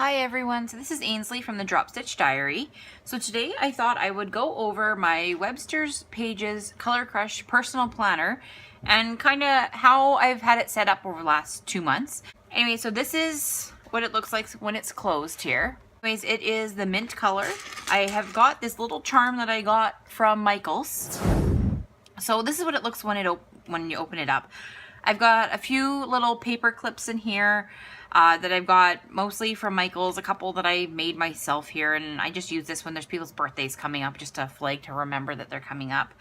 Hi everyone, so this is Aynsley from the Drop Stitch Diary. So today I thought I would go over my Websters Pages Color Crush personal planner and kind of how I've had it set up over the last 2 months. Anyway, so this is what it looks like when it's closed here. Anyways, it is the mint color. I have got this little charm that I got from Michael's. So this is what it looks when you open it up. I've got a few little paper clips in here that I've got mostly from Michael's, a couple that I made myself here, and I just use this when there's people's birthdays coming up, just a flag to remember that they're coming up.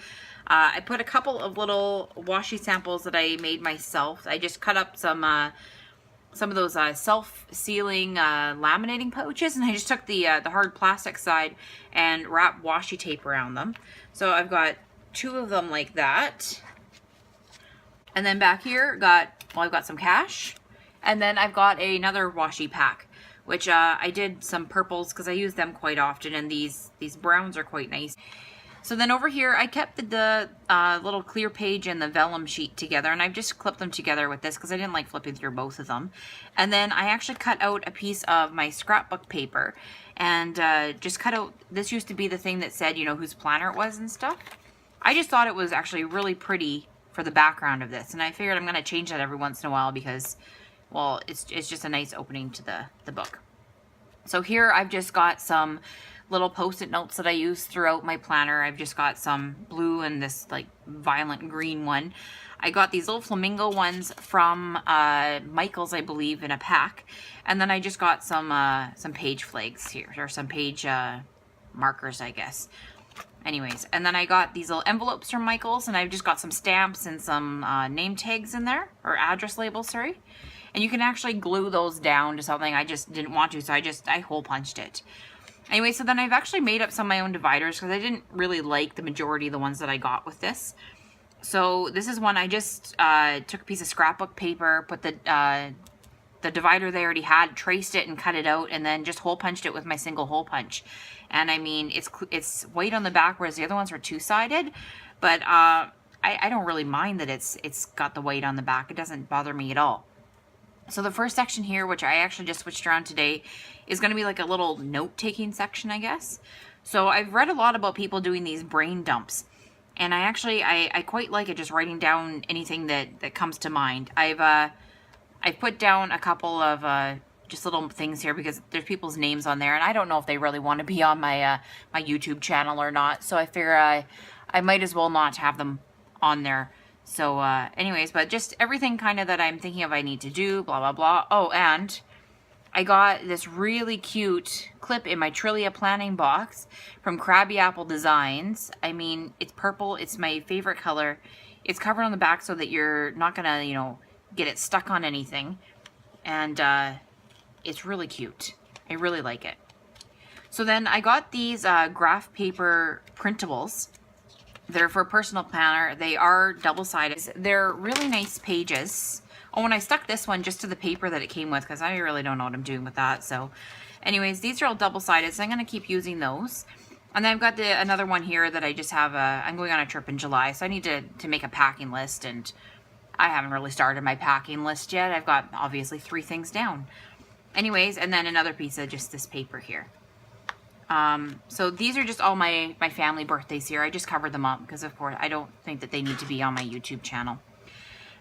I put a couple of little washi samples that I made myself. I just cut up some of those self-sealing laminating pouches, and I just took the hard plastic side and wrapped washi tape around them. So I've got 2 of them like that. And then back here, I've got some cash. And then I've got another washi pack, which I did some purples because I use them quite often, and these browns are quite nice. So then over here, I kept the little clear page and the vellum sheet together, and I've just clipped them together with this because I didn't like flipping through both of them. And then I actually cut out a piece of my scrapbook paper and just cut out, this used to be the thing that said, you know, whose planner it was and stuff. I just thought it was actually really pretty for the background of this, and I figured I'm going to change that every once in a while because, well, it's just a nice opening to the book. So here I've just got some little post-it notes that I use throughout my planner. I've just got some blue and this like violent green one. I got these little flamingo ones from Michael's, I believe, in a pack. And then I just got some page flags here, or some page markers, I guess. Anyways, and then I got these little envelopes from Michael's, and I've just got some stamps and some name tags in there, or address labels, sorry. And you can actually glue those down to something. I just didn't want to, so I hole punched it. Anyway, so then I've actually made up some of my own dividers because I didn't really like the majority of the ones that I got with this. So this is one I just took a piece of scrapbook paper, put the divider they already had, traced it and cut it out, and then just hole punched it with my single hole punch. And I mean, it's white on the back, whereas the other ones were two-sided, but I don't really mind that it's got the white on the back. It doesn't bother me at all. So the first section here, which I actually just switched around today, is going to be like a little note-taking section, I guess. So I've read a lot about people doing these brain dumps, and I quite like it, just writing down anything that comes to mind. I've put down a couple of just little things here because there's people's names on there, and I don't know if they really want to be on my my YouTube channel or not. So I figure I might as well not have them on there. So anyways, but just everything kind of that I'm thinking of I need to do, blah, blah, blah. Oh, and I got this really cute clip in my Trillia planning box from Krabby Apple Designs. I mean, it's purple. It's my favorite color. It's covered on the back so that you're not going to, you know, get it stuck on anything. And it's really cute. I really like it. So then I got these graph paper printables. They're for a personal planner. They are double-sided. They're really nice pages. Oh, and I stuck this one just to the paper that it came with because I really don't know what I'm doing with that. So anyways, these are all double-sided, so I'm going to keep using those. And then I've got another one here that I just have I'm going on a trip in July, so I need to make a packing list, and I haven't really started my packing list yet. I've got obviously 3 things down. Anyways, and then another piece of just this paper here. So these are just all my family birthdays here. I just covered them up because, of course, I don't think that they need to be on my YouTube channel.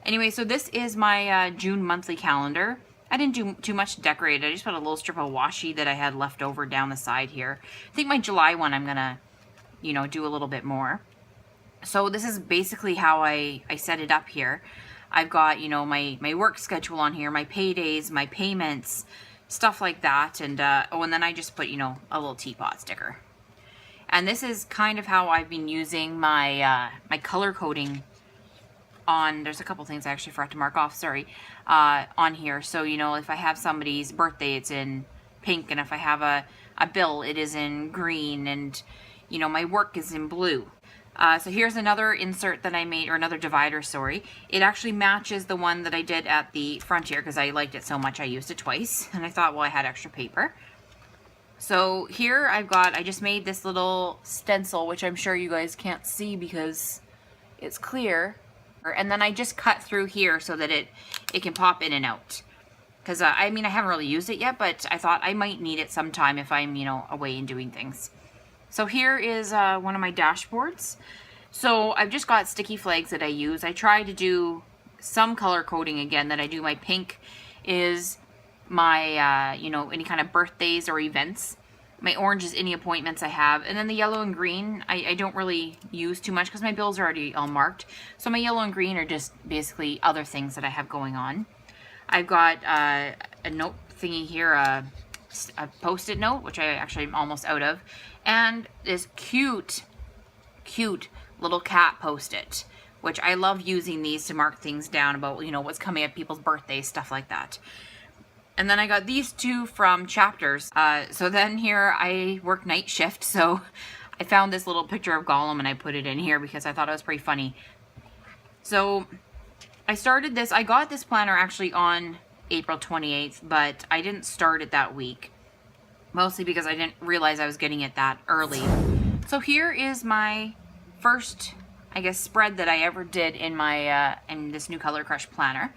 Anyway, so this is my June monthly calendar. I didn't do too much to decorate it. I just put a little strip of washi that I had left over down the side here. I think my July one I'm going to, you know, do a little bit more. So this is basically how I set it up here. I've got, you know, my work schedule on here, my paydays, my payments, stuff like that. And oh, and then I just put, you know, a little teapot sticker. And this is kind of how I've been using my my color coding on. There's a couple things I actually forgot to mark off, sorry, on here. So, you know, if I have somebody's birthday, it's in pink, and if I have a bill, it is in green, and, you know, my work is in blue. So here's another insert that I made, or another divider, sorry. It actually matches the one that I did at the front here because I liked it so much I used it twice. And I thought, well, I had extra paper. So here I just made this little stencil, which I'm sure you guys can't see because it's clear. And then I just cut through here so that it can pop in and out. because I mean, I haven't really used it yet, but I thought I might need it sometime if I'm, you know, away and doing things. So here is one of my dashboards. So I've just got sticky flags that I use. I try to do some color coding again that I do. My pink is my, you know, any kind of birthdays or events. My orange is any appointments I have. And then the yellow and green, I don't really use too much because my bills are already all marked. So my yellow and green are just basically other things that I have going on. I've got a note thingy here, a post-it note, which I actually am almost out of. And this cute little cat post-it, which I love using these to mark things down about, you know, what's coming up, people's birthdays, stuff like that. And then I got these two from Chapters. So then here I work night shift, so I found this little picture of Gollum and I put it in here because I thought it was pretty funny. So I started this, I got this planner actually on April 28th, but I didn't start it that week. Mostly because I didn't realize I was getting it that early. So here is my first, I guess, spread that I ever did in my in this new Color Crush planner.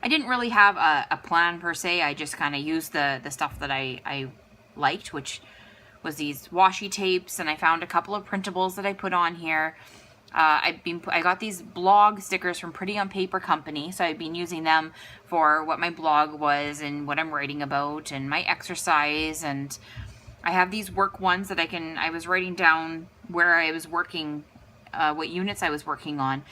I didn't really have a plan per se. I just kind of used the stuff that I liked, which was these washi tapes, and I found a couple of printables that I put on here. I got these blog stickers from Pretty on Paper Company, so I've been using them for what my blog was and what I'm writing about and my exercise. And I have these work ones that I was writing down where I was working, what units I was working on.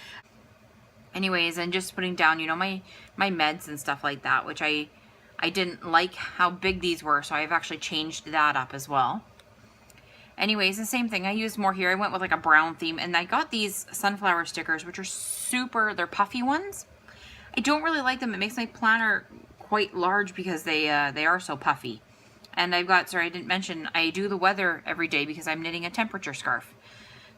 Anyways, and just putting down, you know, my meds and stuff like that, which I didn't like how big these were, so I've actually changed that up as well. Anyways, the same thing. I used more here. I went with like a brown theme, and I got these sunflower stickers, which are they're puffy ones. I don't really like them. It makes my planner quite large because they are so puffy. And I've got, sorry, I didn't mention, I do the weather every day because I'm knitting a temperature scarf.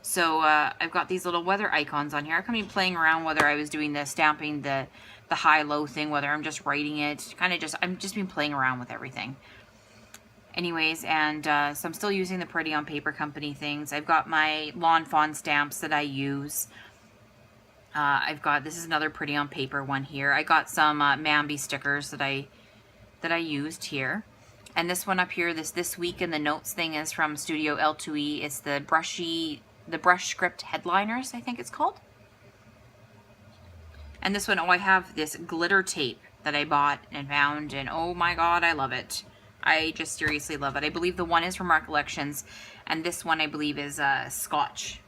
So I've got these little weather icons on here. I can be playing around whether I was doing the stamping, the high-low thing, whether I'm just writing it. I'm just been playing around with everything. Anyways, and so I'm still using the Pretty on Paper Company things. I've got my Lawn Fawn stamps that I use. This is another Pretty on Paper one here. I got some Mambi stickers that I used here. And this one up here, this week in the notes thing is from Studio L2E. It's the brush script headliners, I think it's called. And this one, I have this glitter tape that I bought and found, and oh my god, I love it. I just seriously love it. I believe the one is from Recollections, and this one I believe is Scotch.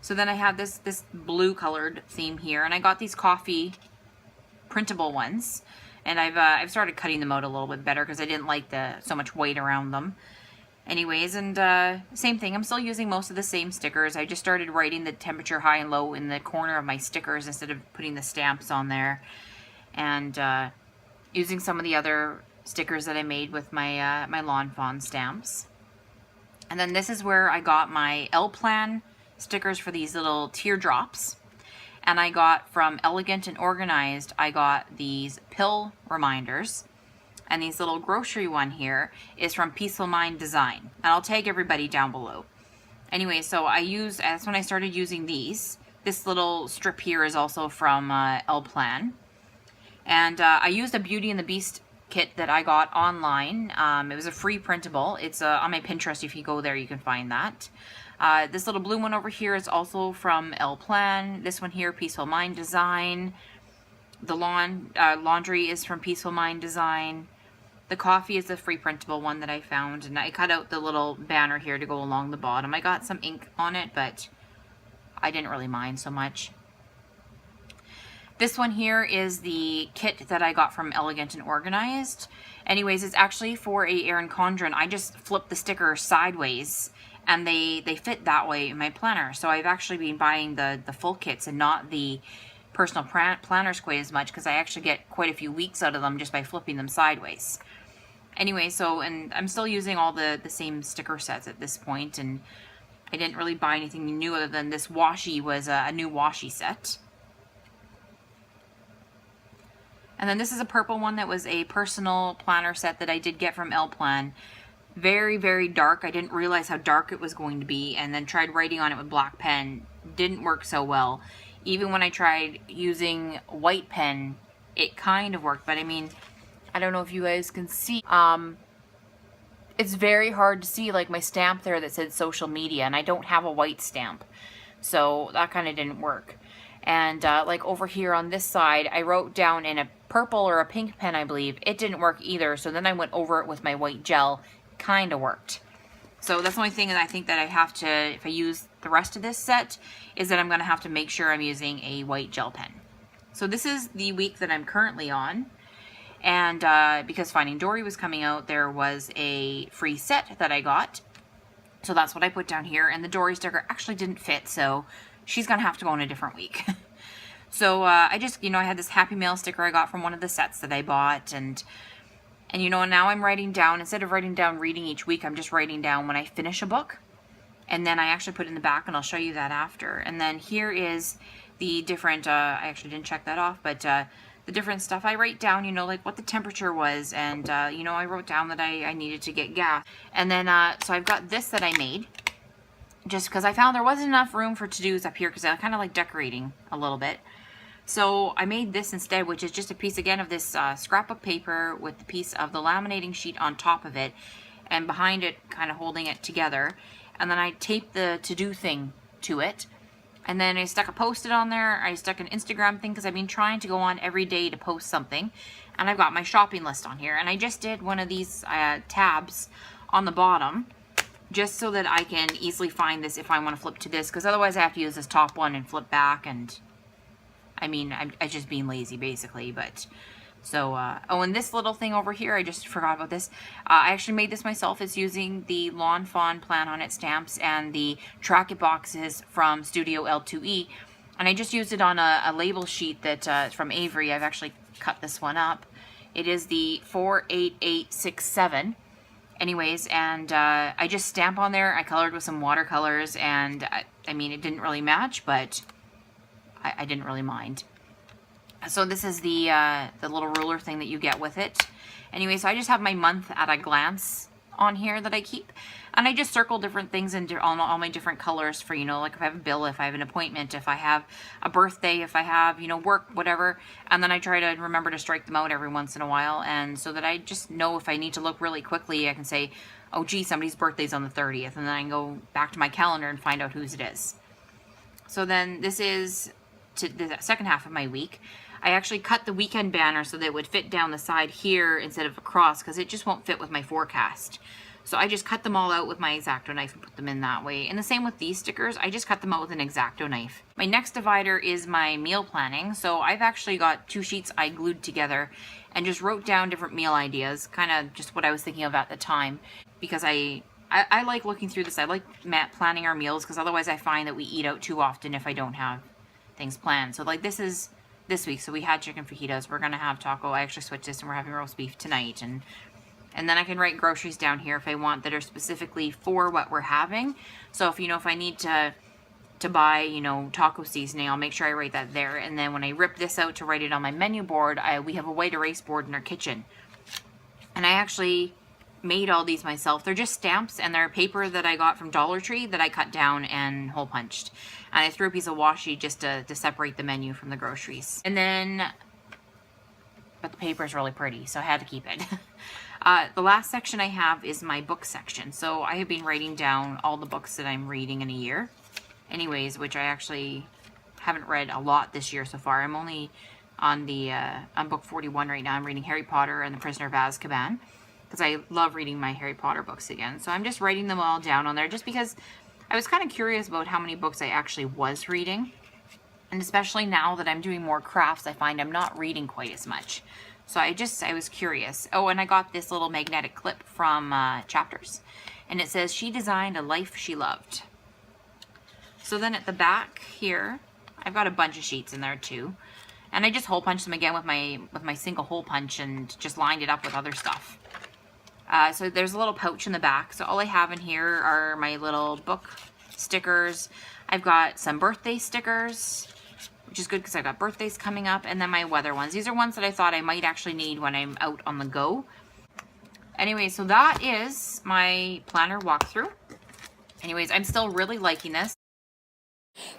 So then I have this blue colored theme here, and I got these coffee printable ones, and I've started cutting them out a little bit better because I didn't like so much weight around them. Anyways, and same thing. I'm still using most of the same stickers. I just started writing the temperature high and low in the corner of my stickers instead of putting the stamps on there, and using some of the other stickers that I made with my my Lawn Fawn stamps. And then this is where I got my L-Plan stickers for these little teardrops. And I got from Elegant and Organized, I got these pill reminders. And these little grocery one here is from Peaceful Mind Design. And I'll tag everybody down below. Anyway, so that's when I started using these. This little strip here is also from L-Plan. And I used a Beauty and the Beast kit that I got online. It was a free printable. It's on my Pinterest. If you go there, you can find that. This little blue one over here is also from L-Plan. This one here, Peaceful Mind Design. The laundry is from Peaceful Mind Design. The coffee is a free printable one that I found. And I cut out the little banner here to go along the bottom. I got some ink on it, but I didn't really mind so much. This one here is the kit that I got from Elegant and Organized. Anyways, it's actually for a Erin Condren. I just flipped the sticker sideways, and they fit that way in my planner. So I've actually been buying the full kits and not the personal planners quite as much, because I actually get quite a few weeks out of them just by flipping them sideways. Anyway, and I'm still using all the same sticker sets at this point, and I didn't really buy anything new other than this washi was a new washi set. And then this is a purple one that was a personal planner set that I did get from L-Plan. Very, very dark. I didn't realize how dark it was going to be, and then tried writing on it with black pen. Didn't work so well. Even when I tried using white pen, it kind of worked. But I mean, I don't know if you guys can see. It's very hard to see like my stamp there that said social media, and I don't have a white stamp. So that kind of didn't work. And like over here on this side, I wrote down in a purple or a pink pen, I believe. It didn't work either. So then I went over it with my white gel. Kind of worked. So that's the only thing that I think that I have to, if I use the rest of this set, is that I'm going to have to make sure I'm using a white gel pen. So this is the week that I'm currently on. And because Finding Dory was coming out, there was a free set that I got. So that's what I put down here. And the Dory sticker actually didn't fit, so she's going to have to go in a different week. So I just, I had this Happy Mail sticker I got from one of the sets that I bought. And now I'm writing down, instead of writing down reading each week, I'm just writing down when I finish a book. And then I actually put it in the back, and I'll show you that after. And then here is the different, I actually didn't check that off, but the different stuff I write down, like what the temperature was. And, I wrote down that I needed to get gas. And then, so I've got this that I made, just because I found there wasn't enough room for to-dos up here, because I kind of like decorating a little bit. So I made this instead, which is just a piece, again, of this scrapbook paper with the piece of the laminating sheet on top of it, and behind it, kind of holding it together. And then I taped the to-do thing to it. And then I stuck a Post-it on there. I stuck an Instagram thing, because I've been trying to go on every day to post something. And I've got my shopping list on here. And I just did one of these tabs on the bottom, just so that I can easily find this if I want to flip to this, because otherwise I have to use this top one and flip back. And I mean, I'm just being lazy, basically. But so, oh, and this little thing over here, I just forgot about this. I actually made this myself. It's using the Lawn Fawn Plan on It stamps and the Track It boxes from Studio L2E. And I just used it on a label sheet that from Avery. I've actually cut this one up. It is the 48867. Anyways, and I just stamp on there. I colored with some watercolors, and I mean, it didn't really match, but I didn't really mind. So this is the little ruler thing that you get with it. Anyway, so I just have my month at a glance on here that I keep. And I just circle different things in all my different colors for, like if I have a bill, if I have an appointment, if I have a birthday, if I have, work, whatever. And then I try to remember to strike them out every once in a while. And so that I just know if I need to look really quickly, I can say, oh, gee, somebody's birthday's on the 30th. And then I can go back to my calendar and find out whose it is. So then this is to the second half of my week. I actually cut the weekend banner so that it would fit down the side here instead of across, because it just won't fit with my forecast. So I just cut them all out with my X-Acto knife and put them in that way. And the same with these stickers. I just cut them out with an X-Acto knife. My next divider is my meal planning. So I've actually got 2 sheets I glued together and just wrote down different meal ideas, kind of just what I was thinking of at the time. Because I like looking through this. I like planning our meals, because otherwise I find that we eat out too often if I don't have things planned. So like this is this week. So we had chicken fajitas. We're going to have taco. I actually switched this and we're having roast beef tonight. And then I can write groceries down here if I want that are specifically for what we're having. So if I need to buy, taco seasoning, I'll make sure I write that there. And then when I rip this out to write it on my menu board, we have a white erase board in our kitchen. And I actually made all these myself. They're just stamps, and they're paper that I got from Dollar Tree that I cut down and hole punched. And I threw a piece of washi just to separate the menu from the groceries. And then, but the paper is really pretty, so I had to keep it. The last section I have is my book section. So I have been writing down all the books that I'm reading in a year. Anyways, which I actually haven't read a lot this year so far. I'm only on book 41 right now. I'm reading Harry Potter and the Prisoner of Azkaban, because I love reading my Harry Potter books again. So I'm just writing them all down on there, just because I was kind of curious about how many books I actually was reading. And especially now that I'm doing more crafts, I find I'm not reading quite as much. So I was curious. Oh, and I got this little magnetic clip from Chapters. And it says, "She designed a life she loved." So then at the back here, I've got a bunch of sheets in there too. And I just hole punched them again with my single hole punch, and just lined it up with other stuff. So there's a little pouch in the back. So all I have in here are my little book stickers. I've got some birthday stickers, which is good because I've got birthdays coming up, and then my weather ones. These are ones that I thought I might actually need when I'm out on the go. Anyway, so that is my planner walkthrough. Anyways, I'm still really liking this.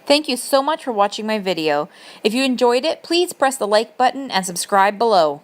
Thank you so much for watching my video. If you enjoyed it, please press the like button and subscribe below.